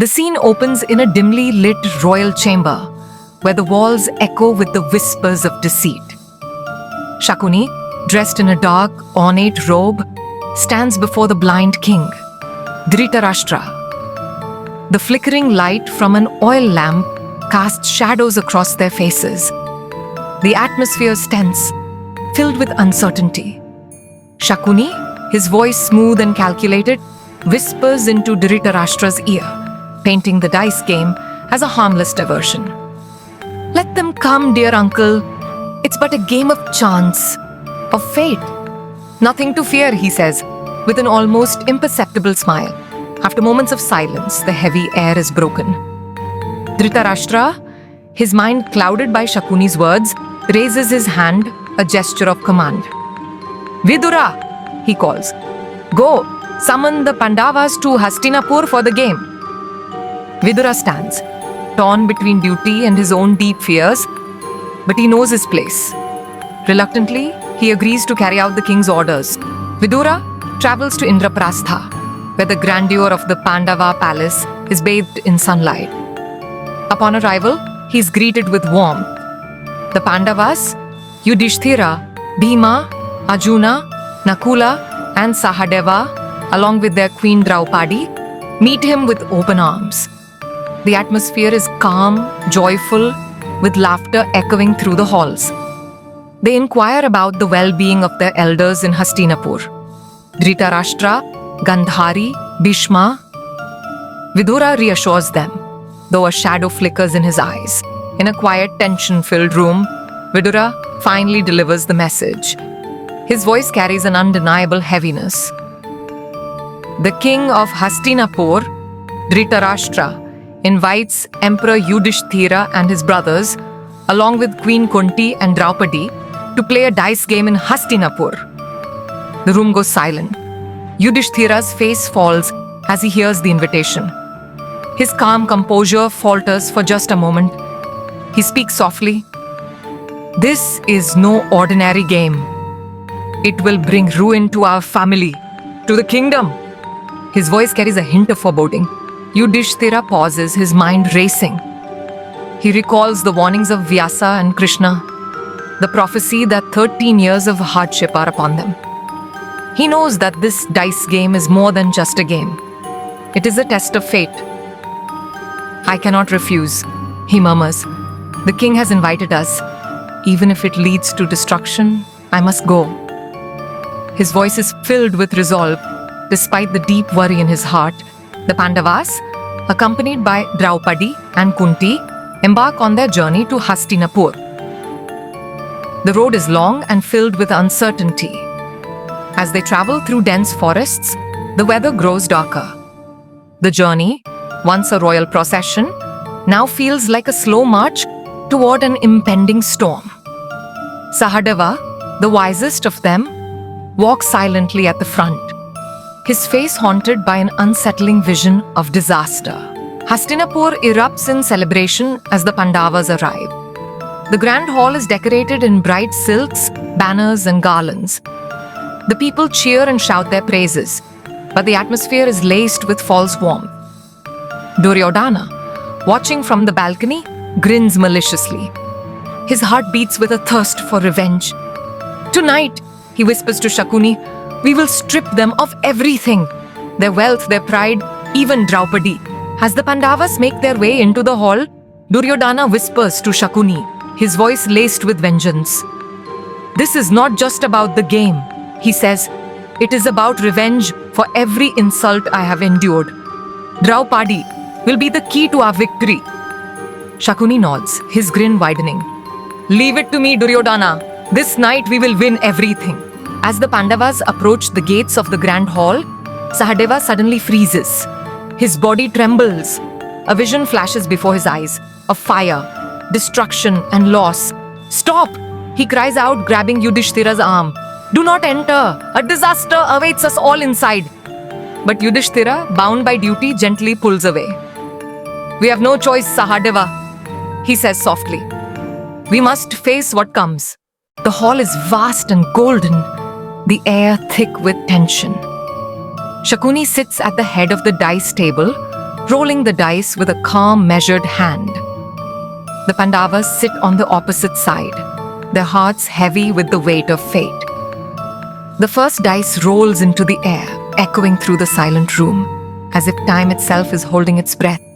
The scene opens in a dimly lit royal chamber, where the walls echo with the whispers of deceit. Shakuni, dressed in a dark, ornate robe, stands before the blind king, Dhritarashtra. The flickering light from an oil lamp casts shadows across their faces. The atmosphere is tense, filled with uncertainty. Shakuni, his voice smooth and calculated, whispers into Dhritarashtra's ear, painting the dice game as a harmless diversion. "Let them come, dear uncle. It's but a game of chance, of fate. Nothing to fear," he says, with an almost imperceptible smile. After moments of silence, the heavy air is broken. Dhritarashtra, his mind clouded by Shakuni's words, raises his hand, a gesture of command. "Vidhura," he calls. "Go, summon the Pandavas to Hastinapur for the game." Vidhura stands, torn between duty and his own deep fears, but he knows his place. Reluctantly, he agrees to carry out the king's orders. Vidhura travels to Indraprastha, where the grandeur of the Pandava palace is bathed in sunlight. Upon arrival, he is greeted with warmth. The Pandavas, Yudhishthira, Bhima, Arjuna, Nakula, and Sahadeva, along with their queen Draupadi, meet him with open arms. The atmosphere is calm, joyful, with laughter echoing through the halls. They inquire about the well-being of their elders in Hastinapur: Dhritarashtra, Gandhari, Bhishma. Vidhura reassures them, though a shadow flickers in his eyes. In a quiet, tension-filled room, Vidhura finally delivers the message. His voice carries an undeniable heaviness. The king of Hastinapur, Dhritarashtra, invites Emperor Yudhishthira and his brothers, along with Queen Kunti and Draupadi, to play a dice game in Hastinapur. The room goes silent. Yudhishthira's face falls as he hears the invitation. His calm composure falters for just a moment. He speaks softly. "This is no ordinary game. It will bring ruin to our family, to the kingdom." His voice carries a hint of foreboding. Yudhishthira pauses, his mind racing. He recalls the warnings of Vyasa and Krishna, the prophecy that 13 years of hardship are upon them. He knows that this dice game is more than just a game. It is a test of fate. "I cannot refuse," he murmurs. "The king has invited us. Even if it leads to destruction, I must go." His voice is filled with resolve, despite the deep worry in his heart. The Pandavas, accompanied by Draupadi and Kunti, embark on their journey to Hastinapur. The road is long and filled with uncertainty. As they travel through dense forests, the weather grows darker. The journey, once a royal procession, now feels like a slow march toward an impending storm. Sahadeva, the wisest of them, walks silently at the front, his face haunted by an unsettling vision of disaster. Hastinapur erupts in celebration as the Pandavas arrive. The grand hall is decorated in bright silks, banners, and garlands. The people cheer and shout their praises, but the atmosphere is laced with false warmth. Duryodhana, watching from the balcony, grins maliciously. His heart beats with a thirst for revenge. "Tonight," he whispers to Shakuni, "we will strip them of everything, their wealth, their pride, even Draupadi." As the Pandavas make their way into the hall, Duryodhana whispers to Shakuni, his voice laced with vengeance. "This is not just about the game," he says. "It is about revenge for every insult I have endured. Draupadi will be the key to our victory." Shakuni nods, his grin widening. "Leave it to me, Duryodhana. This night we will win everything." As the Pandavas approach the gates of the grand hall, Sahadeva suddenly freezes. His body trembles. A vision flashes before his eyes, of fire, destruction, and loss. "Stop!" he cries out, grabbing Yudhishthira's arm. "Do not enter! A disaster awaits us all inside!" But Yudhishthira, bound by duty, gently pulls away. "We have no choice, Sahadeva," he says softly. "We must face what comes." The hall is vast and golden, the air thick with tension. Shakuni sits at the head of the dice table, rolling the dice with a calm, measured hand. The Pandavas sit on the opposite side, their hearts heavy with the weight of fate. The first dice rolls into the air, echoing through the silent room, as if time itself is holding its breath.